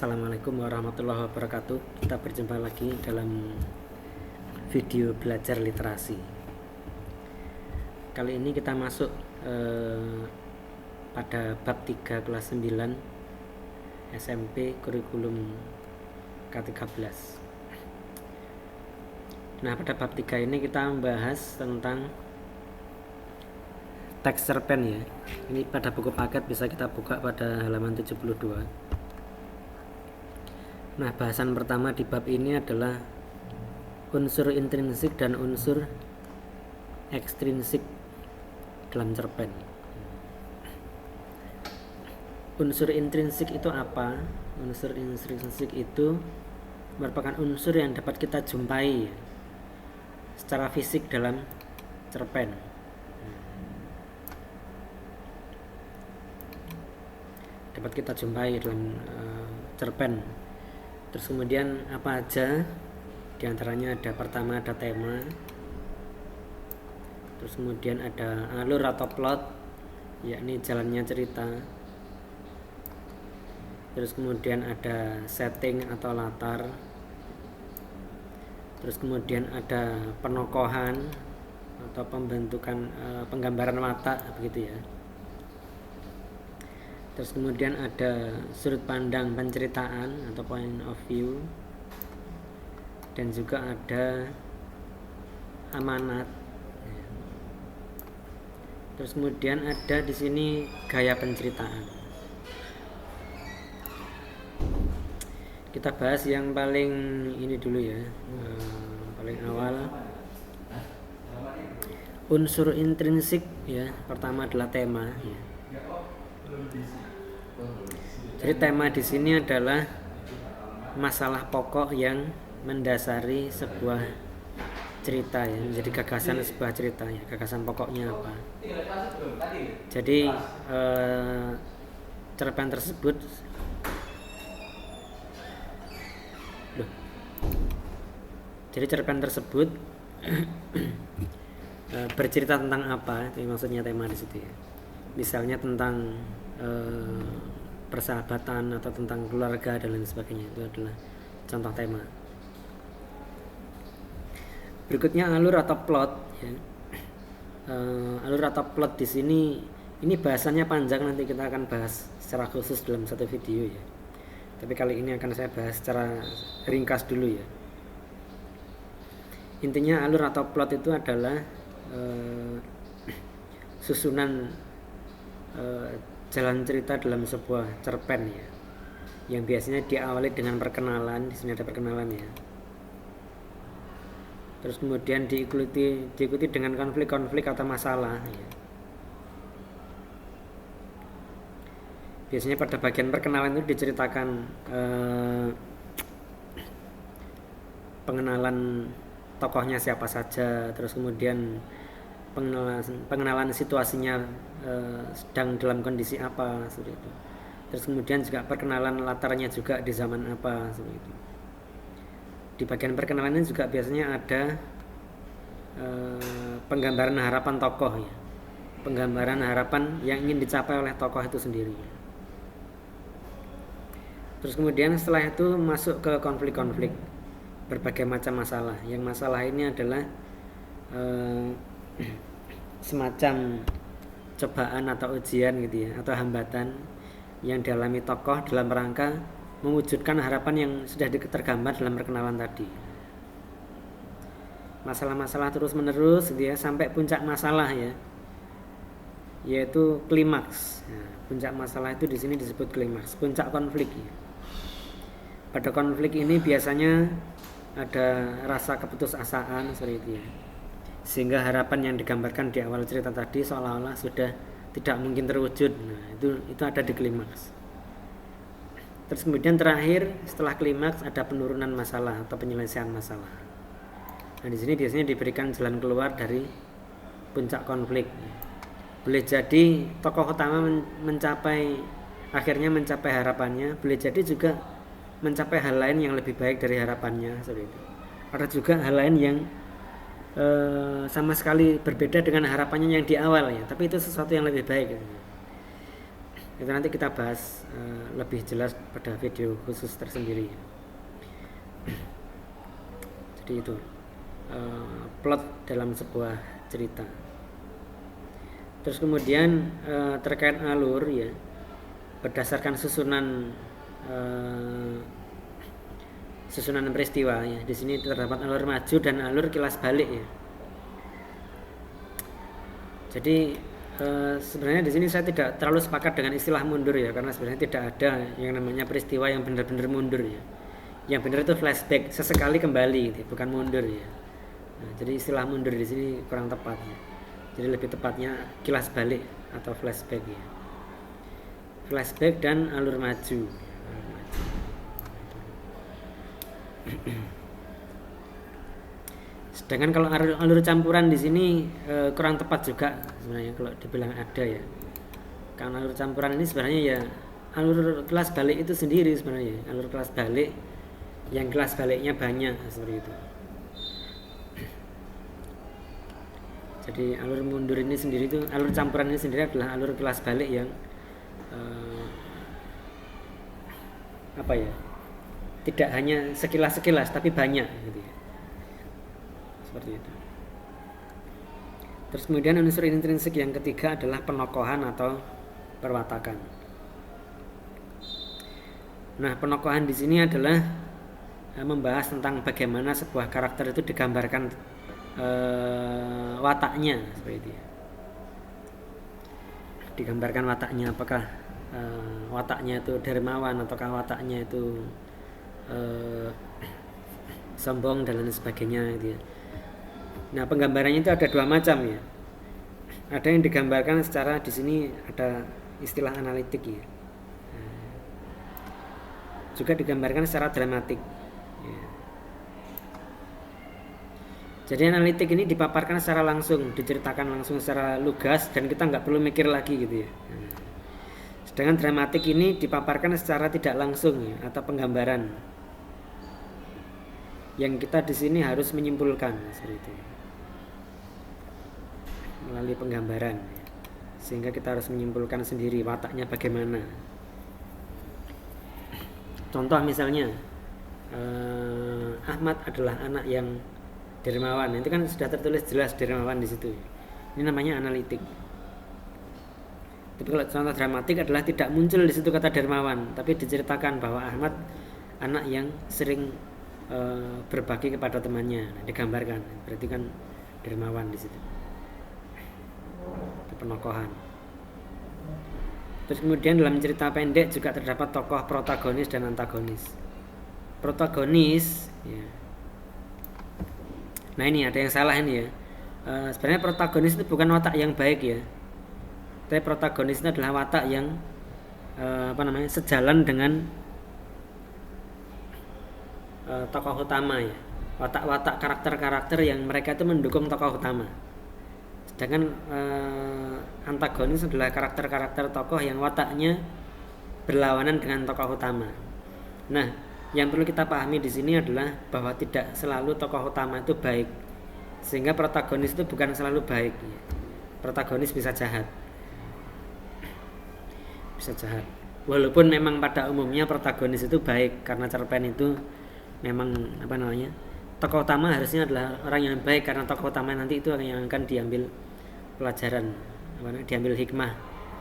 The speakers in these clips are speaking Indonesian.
Assalamualaikum warahmatullahi wabarakatuh. Kita berjumpa lagi dalam video belajar literasi. Kali ini kita masuk pada bab 3 kelas 9 SMP kurikulum K13. Nah, pada bab 3 ini kita membahas tentang teks cerpen ya. Ini pada buku paket bisa kita buka pada halaman 72. Nah, bahasan pertama di bab ini adalah unsur intrinsik dan unsur ekstrinsik dalam cerpen. Unsur intrinsik itu apa? Unsur intrinsik itu merupakan unsur yang dapat kita jumpai secara fisik dalam cerpen. Dapat kita jumpai dalam cerpen. Terus kemudian apa aja? Di antaranya ada pertama ada tema. Terus kemudian ada alur atau plot, yakni jalannya cerita. Terus kemudian ada setting atau latar. Terus kemudian ada penokohan atau pembentukan penggambaran watak begitu ya. Terus kemudian ada sudut pandang penceritaan atau point of view, dan juga ada amanat. Terus kemudian ada di sini gaya penceritaan. Kita bahas yang paling ini dulu ya, paling awal. Unsur intrinsik ya, pertama adalah tema ya. Jadi tema di sini adalah masalah pokok yang mendasari sebuah cerita ya, menjadi gagasan sebuah cerita ya, gagasan pokoknya apa. Jadi cerpen tersebut bercerita tentang apa? Itu maksudnya tema di situ ya. Misalnya tentang persahabatan atau tentang keluarga dan lain sebagainya. Itu adalah contoh tema. Berikutnya alur atau plot ya. Alur atau plot di sini ini bahasannya panjang, nanti kita akan bahas secara khusus dalam satu video ya. Tapi kali ini akan saya bahas secara ringkas dulu ya. Intinya alur atau plot itu adalah susunan jalan cerita dalam sebuah cerpen ya, yang biasanya diawali dengan perkenalan. Di sini ada perkenalan ya. Terus kemudian diikuti dengan konflik-konflik atau masalah ya. Biasanya pada bagian perkenalan itu diceritakan pengenalan tokohnya siapa saja, terus kemudian pengenalan situasinya sedang dalam kondisi apa seperti itu. Terus kemudian juga perkenalan latarnya juga di zaman apa seperti itu. Di bagian perkenalan ini juga biasanya ada penggambaran harapan tokoh ya, penggambaran harapan yang ingin dicapai oleh tokoh itu sendiri. Terus kemudian setelah itu masuk ke konflik-konflik, berbagai macam masalah. Yang masalah ini adalah semacam cobaan atau ujian gitu ya, atau hambatan yang dialami tokoh dalam rangka mewujudkan harapan yang sudah tergambar dalam perkenalan tadi. Masalah-masalah terus menerus gitu ya, sampai puncak masalah ya, yaitu klimaks. Nah, puncak masalah itu di sini disebut klimaks, puncak konflik ya. Pada konflik ini biasanya ada rasa keputusasaan seperti itu ya, sehingga harapan yang digambarkan di awal cerita tadi seolah-olah sudah tidak mungkin terwujud. Nah, itu ada di klimaks. Terus kemudian terakhir setelah klimaks ada penurunan masalah atau penyelesaian masalah. Nah, di sini biasanya diberikan jalan keluar dari puncak konflik. Boleh jadi tokoh utama akhirnya mencapai harapannya, boleh jadi juga mencapai hal lain yang lebih baik dari harapannya seperti itu. Ada juga hal lain yang sama sekali berbeda dengan harapannya yang di awal ya, tapi itu sesuatu yang lebih baik gitu. Itu nanti kita bahas lebih jelas pada video khusus tersendiri. Jadi itu plot dalam sebuah cerita. Terus kemudian terkait alur ya, berdasarkan susunan peristiwa ya. Di sini terdapat alur maju dan alur kilas balik ya. Jadi sebenarnya di sini saya tidak terlalu sepakat dengan istilah mundur ya, karena sebenarnya tidak ada yang namanya peristiwa yang benar-benar mundur ya. Yang benar itu flashback, sesekali kembali gitu, bukan mundur ya. Nah, jadi istilah mundur di sini kurang tepat ya. Jadi lebih tepatnya kilas balik atau flashback ya. Flashback dan alur maju. Sedangkan kalau alur campuran di sini kurang tepat juga sebenarnya kalau dibilang ada ya. Karena alur campuran ini sebenarnya ya alur kelas balik itu sendiri sebenarnya. Alur kelas balik yang kelas baliknya banyak seperti itu. Jadi alur mundur ini sendiri itu, alur campuran ini sendiri adalah alur kelas balik yang apa ya? Tidak hanya sekilas-sekilas tapi banyak gitu ya. Seperti itu. Terus kemudian unsur intrinsik yang ketiga adalah penokohan atau perwatakan. Nah, penokohan di sini adalah membahas tentang bagaimana sebuah karakter itu digambarkan wataknya seperti itu. Digambarkan wataknya, apakah wataknya itu dermawan ataukah wataknya itu sombong dan lain sebagainya gitu ya. Nah, penggambarannya itu ada dua macam ya. Ada yang digambarkan secara di sini ada istilah analitik ya. Juga digambarkan secara dramatik. Ya. Jadi analitik ini dipaparkan secara langsung, diceritakan langsung secara lugas dan kita nggak perlu mikir lagi gitu ya. Sedangkan dramatik ini dipaparkan secara tidak langsung ya, atau penggambaran. Yang kita di sini harus menyimpulkan seperti itu. Melalui penggambaran ya. Sehingga kita harus menyimpulkan sendiri wataknya bagaimana. Contoh misalnya Ahmad adalah anak yang dermawan. Itu kan sudah tertulis jelas dermawan di situ. Ini namanya analitik. Tapi kalau contoh dramatik adalah tidak muncul di situ kata dermawan, tapi diceritakan bahwa Ahmad anak yang sering berbagi kepada temannya, digambarkan. Berarti kan dermawan di situ. Itu penokohan. Terus kemudian dalam cerita pendek juga terdapat tokoh protagonis dan antagonis. Protagonis ya. Nah, ini ada yang salah ini ya. Sebenarnya protagonis itu bukan watak yang baik ya. Tapi protagonis itu adalah watak yang sejalan dengan tokoh utama ya. Watak-watak karakter-karakter yang mereka itu mendukung tokoh utama. Sedangkan antagonis adalah karakter-karakter tokoh yang wataknya berlawanan dengan tokoh utama. Nah, yang perlu kita pahami di sini adalah bahwa tidak selalu tokoh utama itu baik. Sehingga protagonis itu bukan selalu baik. Protagonis bisa jahat. Bisa jahat. Walaupun memang pada umumnya protagonis itu baik, karena cerpen itu memang tokoh utama harusnya adalah orang yang baik, karena tokoh utama nanti itu yang akan diambil pelajaran, diambil hikmah,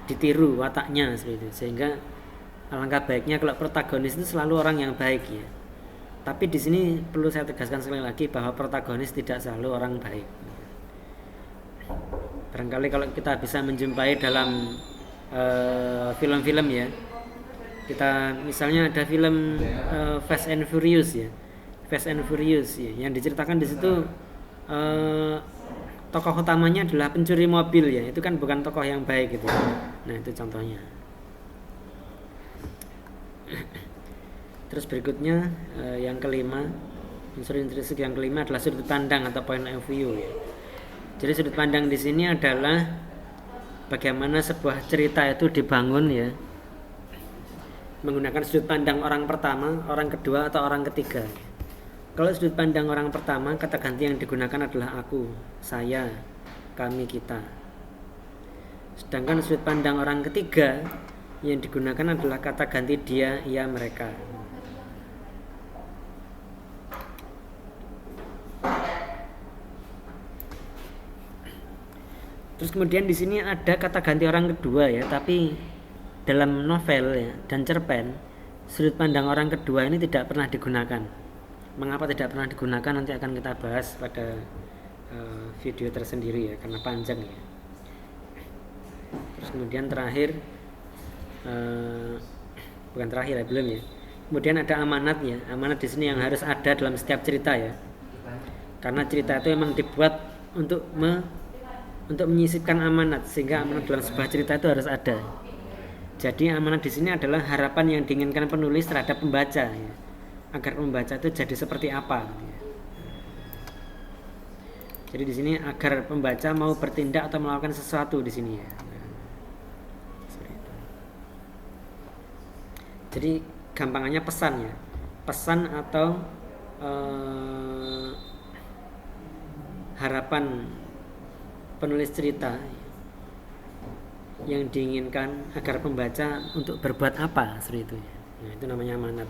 ditiru wataknya seperti itu. Sehingga alangkah baiknya kalau protagonis itu selalu orang yang baik ya. Tapi di sini perlu saya tegaskan sekali lagi bahwa protagonis tidak selalu orang baik. Barangkali kalau kita bisa menjumpai dalam film-film ya, kita misalnya ada film Fast and Furious ya, yang diceritakan di situ tokoh utamanya adalah pencuri mobil ya, itu kan bukan tokoh yang baik gitu. Nah, itu contohnya. Terus berikutnya yang kelima, unsur intrinsik yang kelima adalah sudut pandang atau point of view ya. Jadi sudut pandang di sini adalah bagaimana sebuah cerita itu dibangun ya, menggunakan sudut pandang orang pertama, orang kedua atau orang ketiga. Kalau sudut pandang orang pertama, kata ganti yang digunakan adalah aku, saya, kami, kita. Sedangkan sudut pandang orang ketiga Yang digunakan adalah kata ganti dia, ia, mereka. Terus kemudian di sini ada kata ganti orang kedua ya, tapi dalam novel ya dan cerpen sudut pandang orang kedua ini tidak pernah digunakan. Mengapa tidak pernah digunakan nanti akan kita bahas pada video tersendiri ya, karena panjang ya. Terus kemudian terakhir bukan terakhir ya, belum ya. Kemudian ada amanat ya. Amanat di sini yang harus ada dalam setiap cerita ya. Karena cerita itu memang dibuat untuk menyisipkan amanat, sehingga amanat dalam sebuah cerita itu harus ada. Jadi amanat di sini adalah harapan yang diinginkan penulis terhadap pembaca ya, agar pembaca itu jadi seperti apa. Ya. Jadi di sini agar pembaca mau bertindak atau melakukan sesuatu di sini ya. Jadi gampangannya pesan ya, pesan atau harapan penulis cerita yang diinginkan agar pembaca untuk berbuat apa seperti itu. Nah, itu namanya amanat.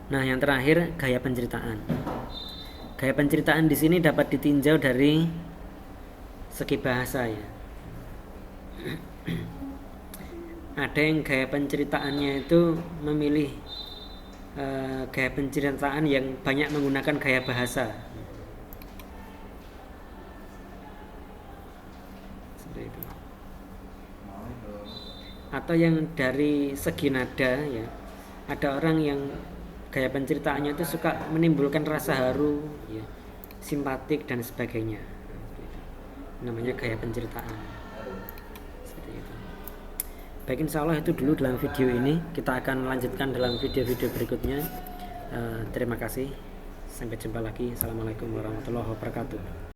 Nah, yang terakhir gaya penceritaan. Gaya penceritaan di sini dapat ditinjau dari segi bahasa ya. Ada yang gaya penceritaannya itu memilih gaya penceritaan yang banyak menggunakan gaya bahasa. Seperti itu. Atau yang dari segi nada ya. Ada orang yang gaya penceritaannya itu suka menimbulkan rasa haru ya, simpatik dan sebagainya. Namanya gaya penceritaan. Seperti itu. Baik, insya Allah itu dulu dalam video ini. Kita akan lanjutkan dalam video-video berikutnya. Terima kasih. Sampai jumpa lagi. Assalamualaikum warahmatullahi wabarakatuh.